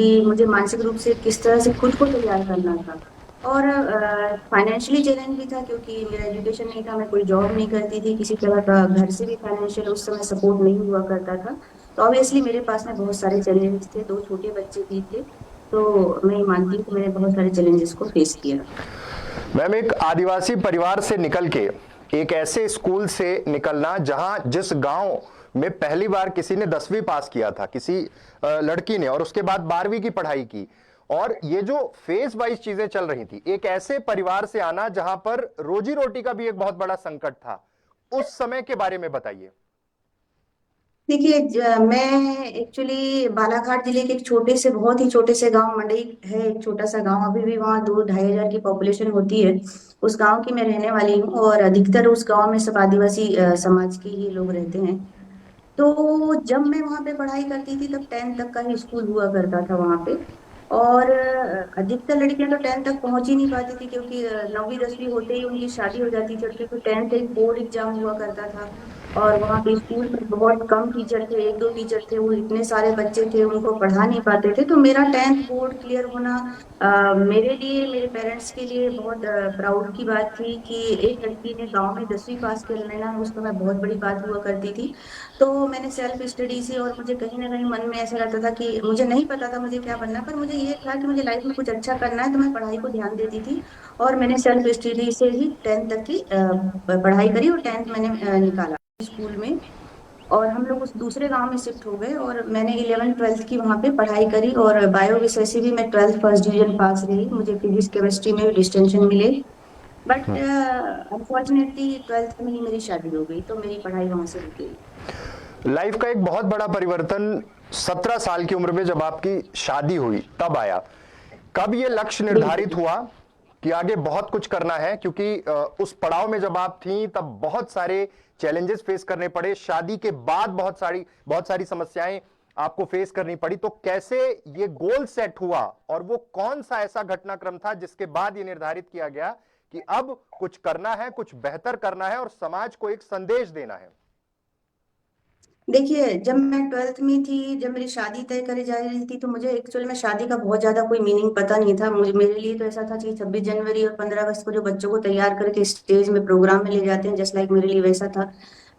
कि मुझे मानसिक रूप से किस तरह से खुद को तैयार करना था। और फाइनेंशियली चैलेंज भी था क्योंकि मेरा एजुकेशन नहीं था, मैं कोई जॉब नहीं करती थी, किसी तरह का घर से भी फाइनेंशियल उस समय सपोर्ट नहीं हुआ करता था। तो ऑब्वियसली मेरे पास में बहुत सारे चैलेंजेस थे, दो छोटे बच्चे भी थे। तो मैं ये मानती हूँ कि मैंने बहुत सारे चैलेंजेस को फेस किया। मैम, एक आदिवासी परिवार से निकल के एक ऐसे स्कूल से निकलना जहां जिस गांव में पहली बार किसी ने 10वीं पास किया था, किसी लड़की ने, और उसके बाद 12वीं की पढ़ाई की, और ये जो फेज वाइज चीजें चल रही थी, एक ऐसे परिवार से आना जहां पर रोजी रोटी का भी एक बहुत बड़ा संकट था, उस समय के बारे में बताइए। देखिए, मैं एक्चुअली बालाघाट जिले के एक छोटे से, बहुत ही छोटे से गांव मंडई है, एक छोटा सा गांव, अभी भी वहाँ 2-2.5 हजार की पॉपुलेशन होती है। उस गांव की मैं रहने वाली हूँ और अधिकतर उस गांव में सब आदिवासी समाज के ही लोग रहते हैं। तो जब मैं वहाँ पे पढ़ाई करती थी तब 10th तक का ही स्कूल हुआ करता था वहाँ पे। और अधिकतर लड़कियां तो 10th तक पहुंच ही नहीं पाती थी क्योंकि 9वीं 10वीं होते ही उनकी शादी हो जाती थी, और क्योंकि 10th एक बोर्ड एग्जाम हुआ करता था। और वहाँ पे स्कूल में बहुत कम टीचर थे, एक दो टीचर थे, वो इतने सारे बच्चे थे, उनको पढ़ा नहीं पाते थे। तो मेरा 10th बोर्ड क्लियर होना मेरे लिए, मेरे पेरेंट्स के लिए बहुत प्राउड की बात थी कि एक लड़की ने गांव में 10वीं पास कर लेना उस समय बहुत बड़ी बात हुआ करती थी। तो मैंने सेल्फ स्टडी से, और मुझे कहीं ना कहीं मन में ऐसा रहता था कि मुझे नहीं पता था मुझे क्या बनना है, पर मुझे ये था कि मुझे लाइफ में कुछ अच्छा करना है, तो मैं पढ़ाई को ध्यान देती थी। और मैंने सेल्फ स्टडी से ही 10th तक की पढ़ाई करी, और 10th मैंने निकाला स्कूल में। और हम लोग उस दूसरे गांव में शिफ्ट हो गए, और मैंने 11th 12th की वहाँ पे पढ़ाई करी, और बायो विषय से भी मैं 12th फर्स्ट डिवीजन पास रही, मुझे फिजिक्स केमिस्ट्री में भी डिस्टिंक्शन मिले। बट अनफॉर्चुनेटली 12th में ही मेरी शादी हो गई, तो मेरी पढ़ाई वहां से रुक गई। लाइफ का एक बहुत बड़ा परिवर्तन 17 साल की उम्र में जब आपकी शादी हुई तब आया। कब ये लक्ष्य निर्धारित बिल्कुल। हुआ कि आगे बहुत कुछ करना है, क्योंकि उस पड़ाव में जब आप थीं तब बहुत सारे चैलेंजेस फेस करने पड़े, शादी के बाद बहुत सारी समस्याएं आपको फेस करनी पड़ी। तो कैसे ये गोल सेट हुआ, और वो कौन सा ऐसा घटनाक्रम था जिसके बाद ये निर्धारित किया गया कि अब कुछ करना है, कुछ बेहतर करना है और समाज को एक संदेश देना है? देखिए, जब मैं 12th में थी, जब मेरी शादी तय करी जा रही थी, तो मुझे एक्चुअल में शादी का बहुत ज्यादा कोई मीनिंग पता नहीं था। मुझे, मेरे लिए तो ऐसा था कि 26 जनवरी और 15 अगस्त को जो बच्चों को तैयार करके स्टेज में प्रोग्राम में ले जाते हैं, जस्ट लाइक मेरे लिए वैसा था।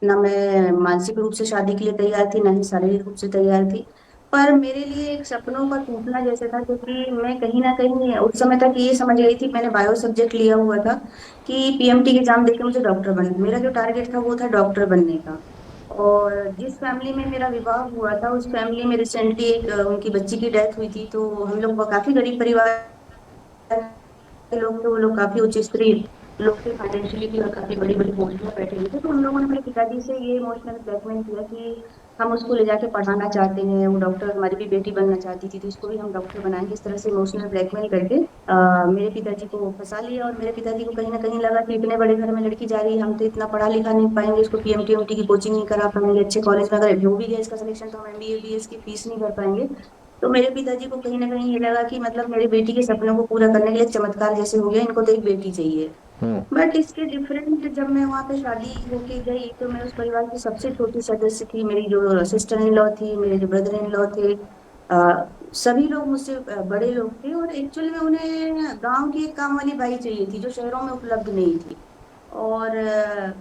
ना मैं मानसिक रूप से शादी के लिए तैयार थी, ना ही शारीरिक रूप से तैयार थी। पर मेरे लिए एक सपनों का टूटना जैसे था, क्योंकि मैं कहीं ना कहीं उस समय तक ये समझ गई थी, मैंने बायो सब्जेक्ट लिया हुआ था कि पीएमटी के एग्जाम देके मुझे डॉक्टर बनना, मेरा जो टारगेट था वो था डॉक्टर बनने का। और जिस फैमिली में मेरा विवाह हुआ था, उस फैमिली में रिसेंटली एक उनकी बच्ची की डेथ हुई थी। तो हम लोग काफी गरीब परिवार के लोग थे, वो लोग काफी उच्च स्तरीय लोग थे फाइनेंशियली भी, और काफी बड़ी बड़ी पोस्ट में बैठे हुए थे। तो हम लोगों ने मेरे पिताजी से ये इमोशनल ब्लैकमेल किया कि हम उसको ले जाके पढ़ाना चाहते हैं, वो डॉक्टर, हमारी भी बेटी बनना चाहती थी, तो इसको भी हम डॉक्टर बनाएंगे। इस तरह से इमोशनल ब्लैकमेल करके मेरे पिताजी को फंसा लिया। और मेरे पिताजी को कहीं ना कहीं लगा कि इतने बड़े घर में लड़की जा रही है, हम तो इतना पढ़ा लिखा नहीं पाएंगे, इसको पीएमटी एमटी की कोचिंग नहीं करा पाएंगे, अच्छे कॉलेज में अगर हो भी गया इसका सिलेक्शन तो हम एमबीए बीएस की फीस नहीं भर पाएंगे। तो मेरे पिताजी को कहीं ना कहीं ये लगा कि मतलब मेरी बेटी के सपनों को पूरा करने के लिए एक चमत्कार जैसे हो गया, इनको तो एक बेटी चाहिए। बट इसके डिफरेंट, जब मैं वहां पे शादी होके गई, तो मैं उस परिवार की सबसे छोटी सदस्य थी। मेरी जो सिस्टर इन लॉ थी, मेरे जो ब्रदर इन लॉ थे, सभी लोग मुझसे बड़े लोग थे, और एक्चुअली में उन्हें गांव की एक काम वाली बाई चाहिए थी जो शहरों में उपलब्ध नहीं थी। और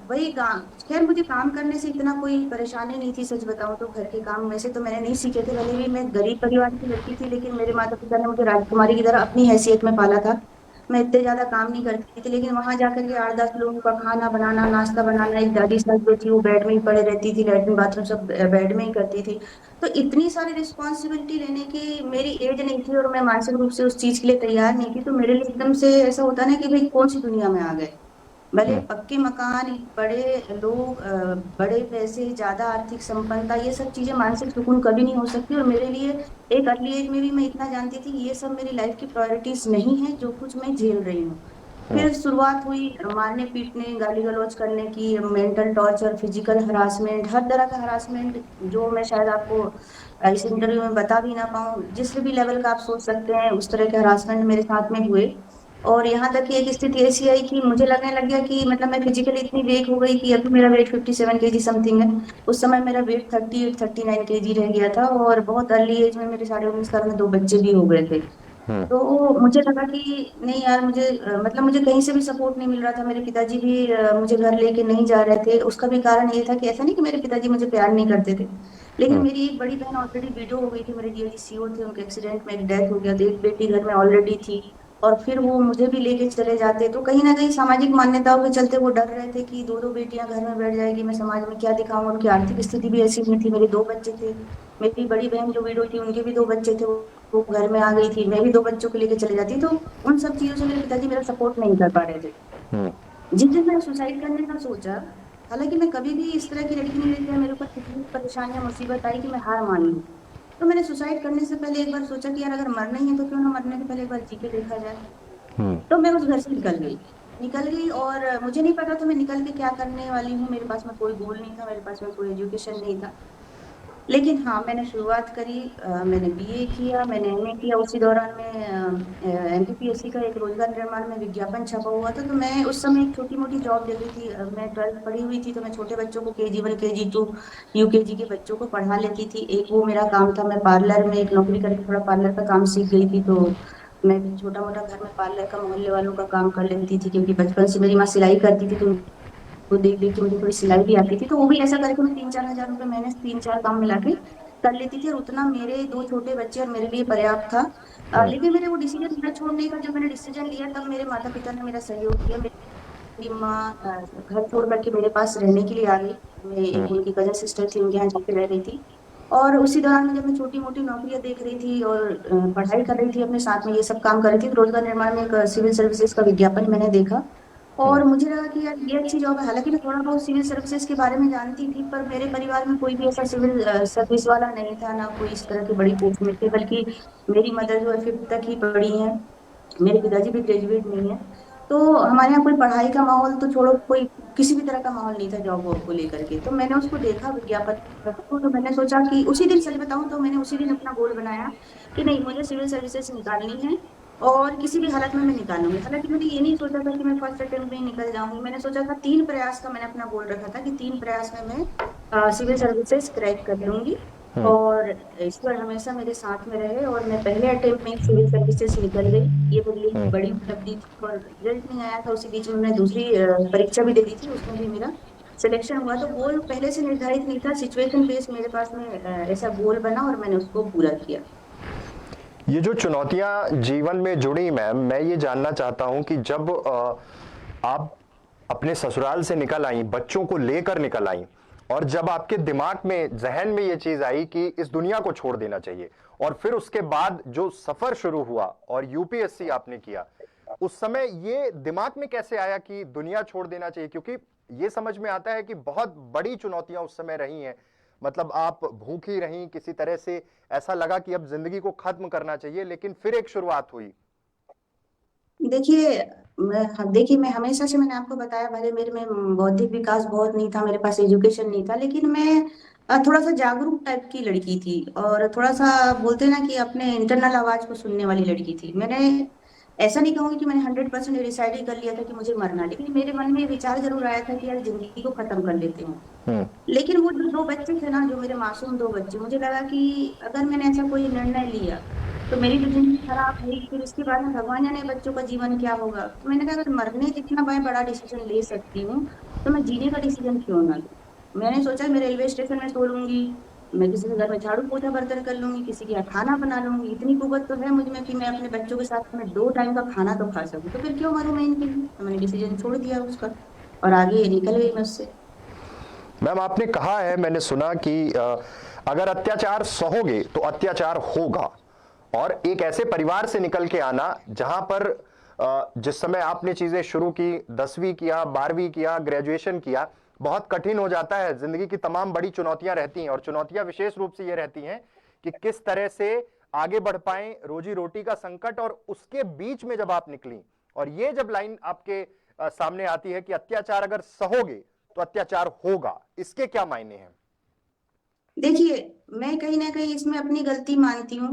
वही काम, खैर मुझे काम करने से इतना कोई परेशानी नहीं थी, सच बताऊं तो घर के काम वैसे तो मैंने नहीं सीखे थे, भले भी मैं गरीब परिवार की लड़की थी, लेकिन मेरे माता पिता ने मुझे राजकुमारी की तरह अपनी हैसियत में पाला था। मैं इतने ज्यादा काम नहीं करती थी, लेकिन वहां जाकर के 8-10 लोगों का खाना बनाना, नाश्ता बनाना, एक दादी सास जो थी वो बेड में ही पड़े रहती थी, लैट्रिन बाथरूम सब बेड में ही करती थी। तो इतनी सारी रिस्पॉन्सिबिलिटी लेने की मेरी एज नहीं थी, और मैं मानसिक रूप से उस चीज के लिए तैयार नहीं थी। तो मेरे लिए एकदम से ऐसा होता ना कि भाई कौन सी दुनिया में आ गए। भले पक्के मकान, बड़े लोग, बड़े पैसे, ज्यादा आर्थिक संपन्नता, ये सब चीजें मानसिक सुकून कभी नहीं हो सकती। और मेरे लिए एक अर्ली एज में भी मैं इतना जानती थी कि ये सब मेरी लाइफ की प्रायोरिटीज नहीं है, जो कुछ मैं झेल रही हूँ। फिर शुरुआत हुई मारने पीटने, गाली गलौज करने की, मेंटल टॉर्चर, फिजिकल हरासमेंट, हर तरह का हरासमेंट, जो मैं शायद आपको इस इंटरव्यू में बता भी ना पाऊँ। जिस भी लेवल का आप सोच सकते हैं उस तरह के हरासमेंट मेरे साथ में हुए। और यहाँ तक कि एक स्थिति ऐसी आई कि मुझे लगने लग गया कि मतलब मैं फिजिकली इतनी वीक हो गई कि अभी मेरा वेट 57 kg समथिंग है। उस समय मेरा वेट 38-39 kg रह गया था, और बहुत अर्ली एज में मेरे 19.5 साल में 2 बच्चे भी हो गए थे। हम्म। तो मुझे लगा कि नहीं यार, मुझे मतलब मुझे कहीं से भी सपोर्ट नहीं मिल रहा था। मेरे पिताजी भी मुझे घर लेके नहीं जा रहे थे। उसका भी कारण ये था कि ऐसा नहीं कि मेरे पिताजी मुझे प्यार नहीं करते थे, लेकिन हम्म। मेरी एक बड़ी बहन ऑलरेडी विडो हो गई थी। मेरे डैडी सीओ थे, उनके एक्सीडेंट में एक डेथ हो गया था। एक बेटी घर में ऑलरेडी थी, और फिर वो मुझे भी लेके चले जाते। तो कहीं ना कहीं सामाजिक मान्यताओं के चलते वो डर रहे थे कि दो दो बेटियां घर में बैठ जाएगी, मैं समाज में क्या दिखाऊंगा। उनकी आर्थिक स्थिति भी ऐसी नहीं थी। मेरे 2 बच्चे थे। मेरी बड़ी बहन जो विडो थी, उनके भी 2 बच्चे थे, वो घर में आ गई थी। मैं भी 2 बच्चों को लेके चले जाती। तो उन सब चीजों से मेरे पिताजी मेरा सपोर्ट नहीं कर पा रहे थे। हम्म। जिस दिन मैंने सुसाइड करने का सोचा, हालांकि मैं कभी भी इस तरह की लड़की नहीं रही थी, मेरे ऊपर कितनी भी परेशानियां मुसीबत आई कि मैं हार मान लूं। तो मैंने सुसाइड करने से पहले एक बार सोचा कि यार अगर मरना ही है तो क्यों ना मरने से पहले एक बार जी के देखा जाए। हम्म। तो मैं उस घर से निकल गई, और मुझे नहीं पता था मैं निकल के क्या करने वाली हूँ। मेरे पास में कोई गोल नहीं था, मेरे पास में कोई एजुकेशन नहीं था। लेकिन हाँ, मैंने शुरुआत करी। मैंने बीए किया, मैंने एमए किया। उसी दौरान में एमपीपीएससी का एक रोजगार निर्माण में विज्ञापन छपा हुआ था। तो मैं उस समय एक छोटी मोटी जॉब ले रही थी। मैं 12th पढ़ी हुई थी, तो मैं छोटे बच्चों को KG 1 KG 2 यूकेजी के बच्चों को पढ़ा लेती थी। एक वो मेरा काम था। मैं पार्लर में एक नौकरी करके थोड़ा पार्लर का काम सीख गई थी। तो मैं छोटा मोटा घर में पार्लर का मोहल्ले वालों का काम कर लेती थी, क्योंकि बचपन से मेरी माँ सिलाई करती थी। तो वो देख देख के मुझे थोड़ी सिलाई भी आती थी। तो वो भी ऐसा करके मैं 3-4 हज़ार रुपये महीने से 3-4 काम मिला के कर लेती थी, और उतना मेरे 2 छोटे बच्चे और मेरे लिए पर्याप्त था। लेकिन मेरे वो डिसीजन न छोड़ने का, जब मैंने डिसीजन लिया, तब मेरे माता पिता ने मेरा सहयोग किया। मेरी माँ घर छोड़ करके मेरे पास रहने के लिए आ गई। मैं हम्म। एक उनकी कजन सिस्टर थी, उनके यहाँ जाके रह रही थी। और उसी दौरान में जब मैं छोटी मोटी नौकरियां देख रही थी और पढ़ाई कर रही थी, अपने साथ में ये सब काम कर रही थी, तो रोजगार निर्माण में एक सिविल सर्विसेज का विज्ञापन मैंने देखा। हम्म। और मुझे लगा कि यार ये अच्छी जॉब है। हालांकि मैं थोड़ा बहुत सिविल सर्विसेज के बारे में जानती थी, पर मेरे परिवार में कोई भी ऐसा सिविल सर्विस वाला नहीं था, ना कोई इस तरह की बड़ी पोस्ट में थे। बल्कि मेरी मदर जो है 5th तक ही पढ़ी है, मेरे पिताजी भी ग्रेजुएट नहीं है। तो हमारे यहाँ कोई पढ़ाई का माहौल तो छोड़ो, कोई किसी भी तरह का माहौल नहीं था जॉब वॉब को लेकर के। तो मैंने उसको देखा विज्ञापन को, तो मैंने सोचा कि उसी दिन, सच बताऊं तो मैंने उसी दिन अपना गोल बनाया कि नहीं, मुझे सिविल सर्विसेज निकालनी है, और किसी भी हालत में मैं निकालूंगी। हालांकि मैंने ये नहीं सोचा था कि मैं फर्स्ट अटेम्प्ट में ही निकल जाऊंगी। मैंने सोचा था 3 प्रयास का, मैंने अपना गोल रखा था कि 3 प्रयास में मैं सिविल सर्विसेज क्रैक कर लूंगी। हम्म। और ईश्वर हमेशा मेरे साथ में रहे, और मैं पहले अटेम्प्ट में सिविल सर्विसेज निकल गई। ये मेरे लिए एक हम्म। बड़ी उपलब्धि थी। और रिजल्ट नहीं आया था, उसी बीच में मैं दूसरी परीक्षा भी दे दी थी, उसमें भी मेरा सिलेक्शन हुआ। तो गोल पहले से निर्धारित नहीं था, सिचुएशन बेस्ड मेरे पास में ऐसा गोल बना, और मैंने उसको पूरा किया। ये जो चुनौतियां जीवन में जुड़ी मैम, मैं ये जानना चाहता हूं कि जब आप अपने ससुराल से निकल आई, बच्चों को लेकर निकल आई, और जब आपके दिमाग में, जहन में ये चीज आई कि इस दुनिया को छोड़ देना चाहिए, और फिर उसके बाद जो सफर शुरू हुआ और यूपीएससी आपने किया, उस समय ये दिमाग में कैसे आया कि दुनिया छोड़ देना चाहिए? क्योंकि ये समझ में आता है कि बहुत बड़ी चुनौतियां उस समय रही हैं। मतलब आप भूखी रहीं किसी तरह से, ऐसा लगा कि अब जिंदगी को खत्म करना चाहिए, लेकिन फिर एक शुरुआत हुई। देखिए, मैं हमेशा से, मैंने आपको बताया, भले मेरे में बौद्धिक विकास बहुत नहीं था, मेरे पास एजुकेशन नहीं था, लेकिन मैं थोड़ा सा जागरूक टाइप की लड़की थी, और थोड़ा सा बोलते हैं ना कि अपने इंटरनल आवाज को सुनने वाली लड़की थी। मैंने ऐसा नहीं कहूंगी कि मैंने 100% डिसाइड ही कर लिया था कि मुझे मरना, लेकिन मेरे मन में ये विचार जरूर आया था कि यार जिंदगी को खत्म कर लेते हैं। हम्म। लेकिन वो जो 2 बच्चे थे ना, जो मेरे मासूम 2 बच्चे, मुझे लगा कि अगर मैंने ऐसा कोई निर्णय लिया तो मेरी तो जिंदगी खराब हुई, फिर उसके बाद में भगवान जाने बच्चों का जीवन क्या होगा। तो मैंने कहा अगर मरने जितना मैं बड़ा डिसीजन ले सकती हूँ, तो मैं जीने का डिसीजन क्यों ना लूं। मैंने सोचा मैं रेलवे स्टेशन में सो लूंगी, मैं किसी के घर में झाड़ू पोछा बर्तन कर लूंगी, किसी के यहाँ खाना बना लूंगी। इतनी कुवत तो है मुझ में कि मैं अपने बच्चों के साथ में 2 टाइम का खाना तो खा सकूं। तो फिर क्यों मरूं मैं इनके लिए। तो मैंने डिसीजन छोड़ दिया उसका, और आगे निकल गई मैं उससे। मैम आपने कहा है, मैंने सुना कि अगर अत्याचार सहोगे तो अत्याचार होगा, और एक ऐसे परिवार से निकल के आना जहां पर जिस समय आपने चीजें शुरू की, 10वीं किया, 12वीं किया, ग्रेजुएशन किया, बहुत कठिन हो जाता है। जिंदगी की तमाम बड़ी चुनौतियां रहती हैं, और चुनौतियां विशेष रूप से ये रहती हैं कि किस तरह से आगे बढ़ पाए, रोजी रोटी का संकट, और उसके बीच में जब आप निकली, और ये जब लाइन आपके सामने आती है कि अत्याचार अगर सहोगे तो अत्याचार होगा, इसके क्या मायने हैं? देखिए, मैं कहीं ना कहीं इसमें अपनी गलती मानती हूँ।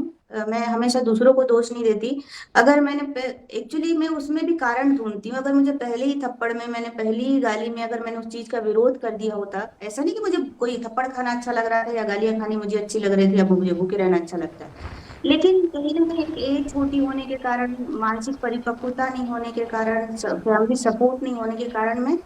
मैं हमेशा दूसरों को दोष नहीं देती। अगर मैंने एक्चुअली मैं उसमें भी कारण ढूंढती हूँ। अगर मुझे पहले ही थप्पड़ में, मैंने पहली ही गाली में अगर मैंने उस चीज का विरोध कर दिया होता, ऐसा नहीं कि मुझे कोई थप्पड़ खाना अच्छा लग रहा था या गालियां खानी मुझे अच्छी लग रही थी या मुझे भूखे रहना अच्छा लगता है, लेकिन कहीं ना कहीं एज छोटी होने के कारण, मानसिक परिपक्वता नहीं होने के कारण, फैमिली सपोर्ट नहीं होने के कारण मैं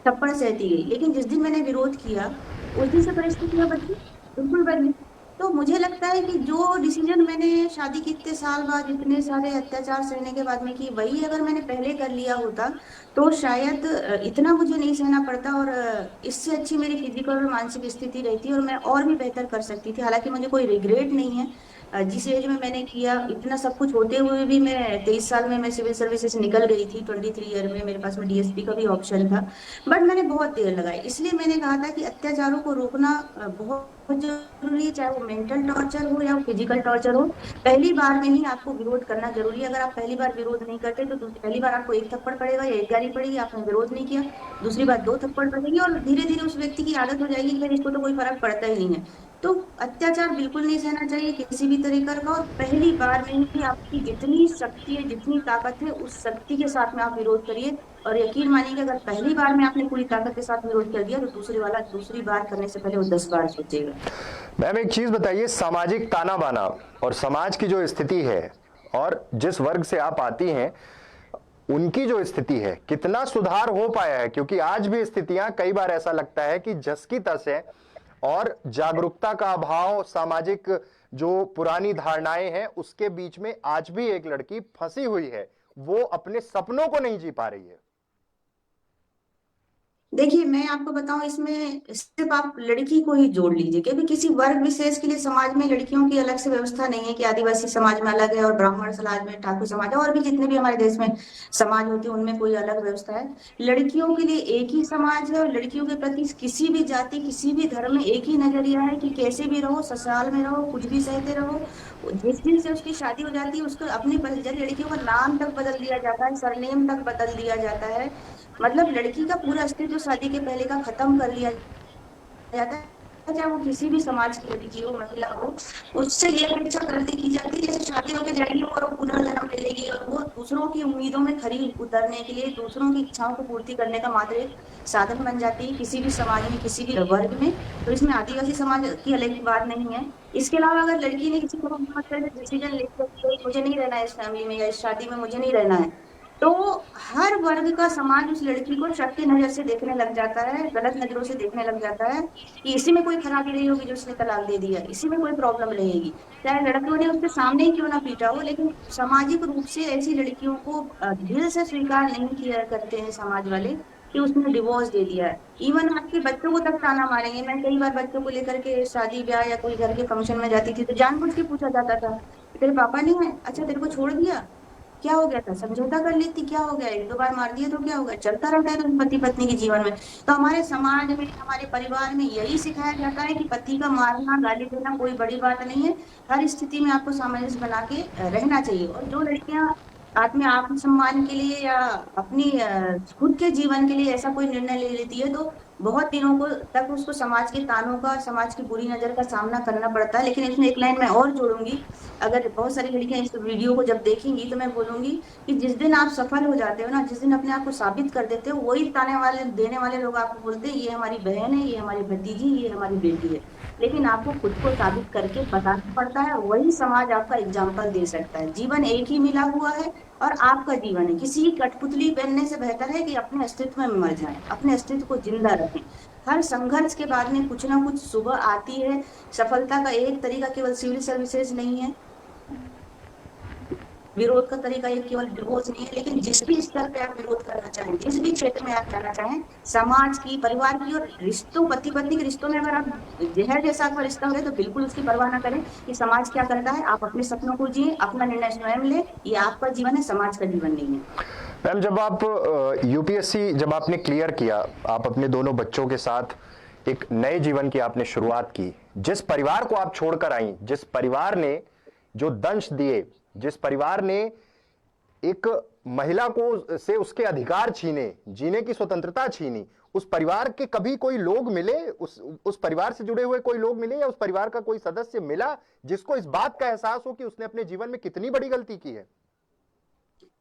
थप्पड़ सहती गई। लेकिन जिस दिन मैंने विरोध किया, उस दिन से परिस्थितियां बदली, बिल्कुल बदली। तो मुझे लगता है कि जो डिसीजन मैंने शादी के इतने साल बाद, इतने सारे अत्याचार सहने के बाद में की, वही अगर मैंने पहले कर लिया होता तो शायद इतना मुझे नहीं सहना पड़ता, और इससे अच्छी मेरी फिजिकल और मानसिक स्थिति रहती और मैं और भी बेहतर कर सकती थी। हालांकि मुझे कोई रिग्रेट नहीं है। जिस एज में मैंने किया, इतना सब कुछ होते हुए भी, मैं 23 साल में मैं सिविल सर्विसेज निकल गई थी, 23 ईयर में मेरे पास में डीएसपी का भी ऑप्शन था। बट मैंने बहुत देर लगाई, इसलिए मैंने कहा था कि अत्याचारों को रोकना बहुत जरूरी है, चाहे वो मेंटल टॉर्चर हो या फिजिकल टॉर्चर हो। पहली बार में ही आपको विरोध करना जरूरी है। अगर आप पहली बार विरोध नहीं करते तो पहली बार आपको एक थप्पड़ पड़ेगा या एक गाली पड़ेगी, आपने विरोध नहीं किया। दूसरी बार दो थप्पड़ पड़ेगी, और धीरे धीरे उस व्यक्ति की आदत हो जाएगी कि फिर इसको तो कोई फर्क पड़ता ही नहीं है। तो अत्याचार बिल्कुल नहीं सहना चाहिए किसी भी तरीके का, और पहली बार में ही आपकी जितनी शक्ति है, जितनी ताकत है, उस शक्ति के साथ में आप विरोध करिए। और यकीन मानिए कि अगर पहली बार में आपने पूरी ताकत के साथ विरोध कर दिया तो दूसरी वाला, दूसरी बार करने से पहले वो 10 बार सोचेगा। मैम एक चीज बताइए, सामाजिक ताना बाना और समाज की जो स्थिति है और जिस वर्ग से आप आती हैं उनकी जो स्थिति है, कितना सुधार हो पाया है? क्योंकि आज भी स्थितियां कई बार ऐसा लगता है कि जस की तस है और जागरूकता का अभाव, सामाजिक जो पुरानी धारणाएं हैं उसके बीच में आज भी एक लड़की फंसी हुई है, वो अपने सपनों को नहीं जी पा रही है। देखिए, मैं आपको बताऊं, इसमें सिर्फ आप लड़की को ही जोड़ लीजिए, क्योंकि किसी वर्ग विशेष के लिए समाज में लड़कियों की अलग से व्यवस्था नहीं है कि आदिवासी समाज में अलग है और ब्राह्मण समाज में, ठाकुर समाज है, और भी जितने भी हमारे देश में समाज होते हैं उनमें कोई अलग व्यवस्था है। लड़कियों के लिए एक ही समाज है, और लड़कियों के प्रति किसी भी जाति, किसी भी धर्म में एक ही नजरिया है कि कैसे भी रहो, ससुराल में रहो, कुछ भी सहते रहो। जिस दिन से उसकी शादी हो जाती है, उसको अपनी लड़कियों का नाम तक बदल दिया जाता है, सरनेम तक बदल दिया जाता है। मतलब लड़की का पूरा अस्तित्व शादी के पहले का खत्म कर लिया जाता है। चाहे वो किसी भी समाज की लड़की हो, महिला हो, उससे ये अपेक्षा कर दी की जाती है जैसे शादी होकर जाएगी और वो पुनर्जन्म ले लेगी, और वो दूसरों की उम्मीदों में खरी उतरने के लिए, दूसरों की इच्छाओं को पूर्ति करने का मात्र एक साधन बन जाती है किसी भी समाज में, किसी भी वर्ग में। तो इसमें आदिवासी समाज की अलग बात नहीं है। इसके अलावा अगर लड़की ने किसी को हिम्मत करके डिसीजन लेकर कि मुझे नहीं रहना है इस फैमिली में या इस शादी में मुझे नहीं रहना है, तो हर वर्ग का समाज उस लड़की को शक की नजर से देखने लग जाता है, गलत नजरों से देखने लग जाता है कि इसी में कोई खराबी रही होगी जो उसने तलाक दे दिया, इसी में कोई प्रॉब्लम रहेगी। चाहे लड़कियों ने उसके सामने ही क्यों ना पीटा हो, लेकिन सामाजिक रूप से ऐसी लड़कियों को दिल से स्वीकार नहीं किया करते हैं समाज वाले कि उसने डिवोर्स दे दिया है। इवन आपके बच्चों को तक ताना मारेंगे। मैं कई बार बच्चों को लेकर के शादी ब्याह या कोई घर के फंक्शन में जाती थी तो जानबूझ के पूछा जाता था, तेरे पापा नहीं है? अच्छा, तेरे को छोड़ दिया? क्या हो गया था? समझौता कर लेती, क्या हो गया? एक दो बार मार दिया तो क्या हो गया? चलता रहता है तो पति पत्नी के जीवन में। तो हमारे समाज में, हमारे परिवार में यही सिखाया जाता है कि पति का मारना, गाली देना कोई बड़ी बात नहीं है। हर स्थिति में आपको सामंजस्य बना के रहना चाहिए। और जो लड़कियां आत्मसम्मान के लिए या अपनी खुद के जीवन के लिए ऐसा कोई निर्णय ले लेती है, तो बहुत दिनों को तक उसको समाज के तानों का, समाज की बुरी नजर का सामना करना पड़ता है। लेकिन इसमें एक लाइन मैं और जोड़ूंगी। अगर बहुत सारी लड़कियां इस वीडियो को जब देखेंगी तो मैं बोलूंगी कि जिस दिन आप सफल हो जाते हो ना, जिस दिन अपने आप को साबित कर देते हो, वही ताने वाले देने वाले लोग आपको बोलते हैं ये हमारी बहन है, ये हमारी भतीजी, ये हमारी बेटी है। लेकिन आपको खुद को साबित करके बताना पड़ता है, वही समाज आपका एग्जाम्पल दे सकता है। जीवन एक ही मिला हुआ है और आपका जीवन है। किसी की कठपुतली पहनने से बेहतर है कि अपने अस्तित्व में मर जाएं, अपने अस्तित्व को जिंदा रखें। हर संघर्ष के बाद में कुछ ना कुछ सुबह आती है। सफलता का एक तरीका केवल सिविल सर्विसेज नहीं है, विरोध का तरीका एक केवल डिवोर्स नहीं है। लेकिन जिस भी स्तर पे आप विरोध करना चाहें, जिस भी क्षेत्र में आप जाना चाहें, समाज की, परिवार की, और रिश्तों, पति पत्नी के रिश्तों में अगर आप जहर जैसा आपका रिश्ता हो तो बिल्कुल उसकी परवाह ना करें कि समाज क्या करता है। आप अपने सपनों को जिए, अपना निर्णय स्वयं ले। ये आपका जीवन है, समाज का जीवन नहीं है। मैम जब आप यूपीएससी जब आपने क्लियर किया, आप अपने दोनों बच्चों के साथ एक नए जीवन की आपने शुरुआत की, जिस परिवार को आप छोड़कर आई, जिस परिवार ने जो दंश दिए, जिस परिवार ने एक महिला को से उसके अधिकार छीने, जीने की स्वतंत्रता छीनी, उस परिवार के कभी कोई लोग मिले, उस परिवार से जुड़े हुए कोई लोग मिले या उस परिवार का कोई सदस्य मिला जिसको इस बात का एहसास हो कि उसने अपने जीवन में कितनी बड़ी गलती की है?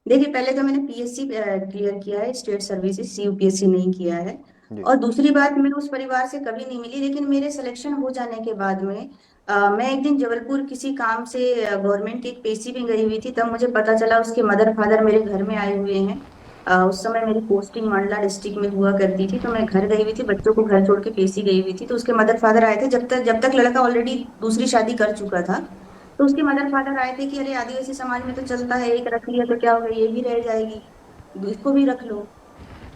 देखिए, पहले तो मैंने पीएससी क्लियर किया है, स्टेट सर्विसेज, यूपीएससी नहीं किया है। जी। और दूसरी बात, मैं उस परिवार से कभी नहीं मिली, लेकिन मेरे सिलेक्शन हो जाने के बाद में मैं एक दिन जबलपुर किसी काम से गवर्नमेंट की एक पेशी में गई हुई थी। तब मुझे पता चला उसके मदर फादर मेरे घर में आए हुए हैं। उस समय मेरी पोस्टिंग मंडला डिस्ट्रिक्ट में हुआ करती थी, तो मैं घर गई हुई थी, बच्चों को घर छोड़ के पेशी गई हुई थी। तो उसके मदर फादर आए थे, जब तक लड़का ऑलरेडी दूसरी शादी कर चुका था। तो उसके मदर फादर आए थे कि अरे, आदिवासी समाज में तो चलता है, एक रख लिया तो क्या हो गया, ये भी रह जाएगी, इसको भी रख लो।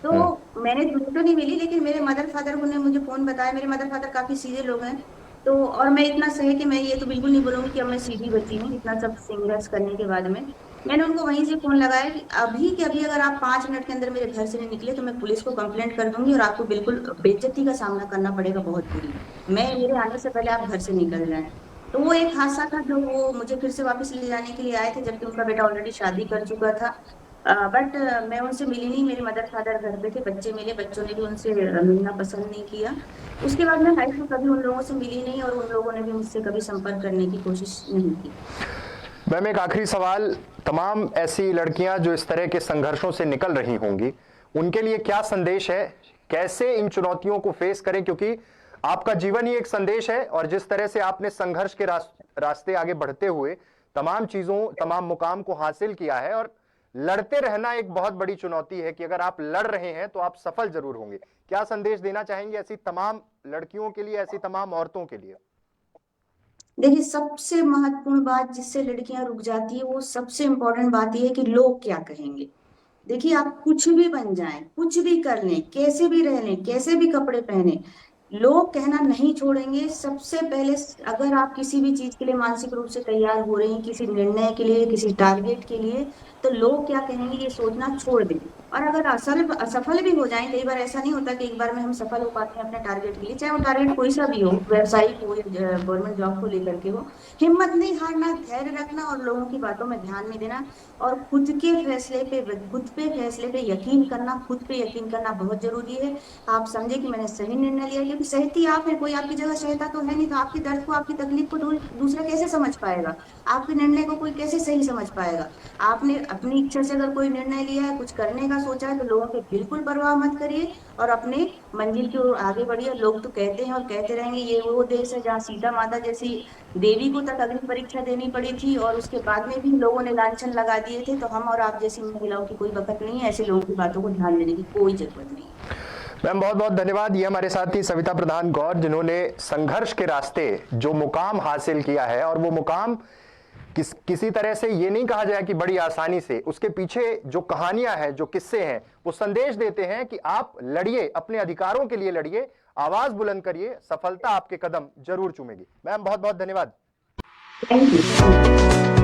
तो हम्म। मैंने ढूंढ तो नहीं मिली, लेकिन मेरे मदर फादर को ने मुझे फोन बताया। मेरे मदर फादर काफी सीधे लोग हैं। तो और मैं इतना सही कि मैं ये तो बिल्कुल नहीं बोलूंगी कि अब मैं सीधी बची हूँ, इतना सब संघर्ष करने के बाद में मैंने उनको वहीं से फोन लगाया कि अभी के अभी अगर आप 5 मिनट के अंदर मेरे घर से नहीं निकले तो मैं पुलिस को कंप्लेंट कर दूंगी और आपको बिल्कुल बेइज्जती का सामना करना पड़ेगा, बहुत बुरी। मेरे आने से पहले आप घर से निकल जाएं। तो वो एक हादसा था जो वो मुझे फिर से वापस ले जाने के लिए आए थे, जबकि उनका बेटा ऑलरेडी शादी कर चुका था। बट मैं उनसे मिली नहीं, मेरे मदर फादर घर पे थे, बच्चे मिले, बच्चों ने भी उनसे मिलना पसंद नहीं किया। उसके बाद मैं लाइफ में कभी उन लोगों से मिली नहीं और उन लोगों ने भी मुझसे कभी संपर्क करने की कोशिश नहीं की। मैम, एक आखिरी सवाल, तमाम ऐसी लड़कियां जो इस तरह के संघर्षों से निकल रही होंगी, उनके लिए क्या संदेश है? कैसे इन चुनौतियों को फेस करें? क्योंकि आपका जीवन ही एक संदेश है और जिस तरह से आपने संघर्ष के रास्ते आगे बढ़ते हुए तमाम चीजों, तमाम मुकाम को हासिल किया है, और लड़ते रहना एक बहुत बड़ी चुनौती है कि अगर आप लड़ रहे हैं तो आप सफल जरूर होंगे। क्या संदेश देना चाहेंगे ऐसी तमाम लड़कियों के लिए, ऐसी तमाम औरतों के लिए? देखिए, सबसे महत्वपूर्ण बात जिससे लड़कियां रुक जाती है, वो सबसे इम्पोर्टेंट बात यह है कि लोग क्या कहेंगे। देखिए, आप कुछ भी बन जाएं, कुछ भी कर लें, कैसे भी रह लें, कैसे भी कपड़े पहने, लोग कहना नहीं छोड़ेंगे। सबसे पहले अगर आप किसी भी चीज के लिए मानसिक रूप से तैयार हो रहे हैं, किसी निर्णय के लिए, किसी टारगेट के लिए, तो लोग क्या कहेंगे ये सोचना छोड़ दें। और अगर असफल भी हो जाएं, कई बार ऐसा नहीं होता कि एक बार में हम सफल हो पाते हैं अपने टारगेट के लिए, चाहे वो टारगेट कोई सा भी हो, व्यवसायिक हो या गवर्नमेंट जॉब को लेकर के हो। हिम्मत नहीं हारना, धैर्य रखना और लोगों की बातों में ध्यान नहीं देना। और खुद पे फैसले पे यकीन करना, खुद पे यकीन करना बहुत जरूरी है। आप समझे कि मैंने सही निर्णय लिया, क्योंकि सहती आप है, कोई आपकी जगह सहता तो है नहीं। तो आपके दर्द को, आपकी तकलीफ को दूसरा कैसे समझ पाएगा? आपके निर्णय को कोई कैसे सही समझ पाएगा? आपने अपनी इच्छा से अगर कोई निर्णय लिया है, कुछ करने का सोचा है, तो लोगों की बिल्कुल परवाह मत करिए और अपने मंजिल की ओर आगे बढ़िए। लोग तो कहते हैं और कहते रहेंगे, ये वो देश है जहाँ सीता माता जैसी देवी को तक अग्नि परीक्षा देनी पड़ी थी और उसके बाद में भी लोगों ने लांछन लगा दिए थे। तो हम और आप जैसी महिलाओं की कोई बखत नहीं है, ऐसे लोगों की बातों को ध्यान देने की कोई जरूरत नहीं है। मैम, बहुत बहुत धन्यवाद। ये हमारे साथ थी सविता प्रधान गौर, जिन्होंने संघर्ष के रास्ते जो मुकाम हासिल किया है, और वो मुकाम किसी तरह से ये नहीं कहा जाए कि बड़ी आसानी से, उसके पीछे जो कहानियां हैं, जो किस्से हैं, वो संदेश देते हैं कि आप लड़िए, अपने अधिकारों के लिए लड़िए, आवाज बुलंद करिए, सफलता आपके कदम जरूर चूमेगी। मैम, बहुत बहुत धन्यवाद। Thank you.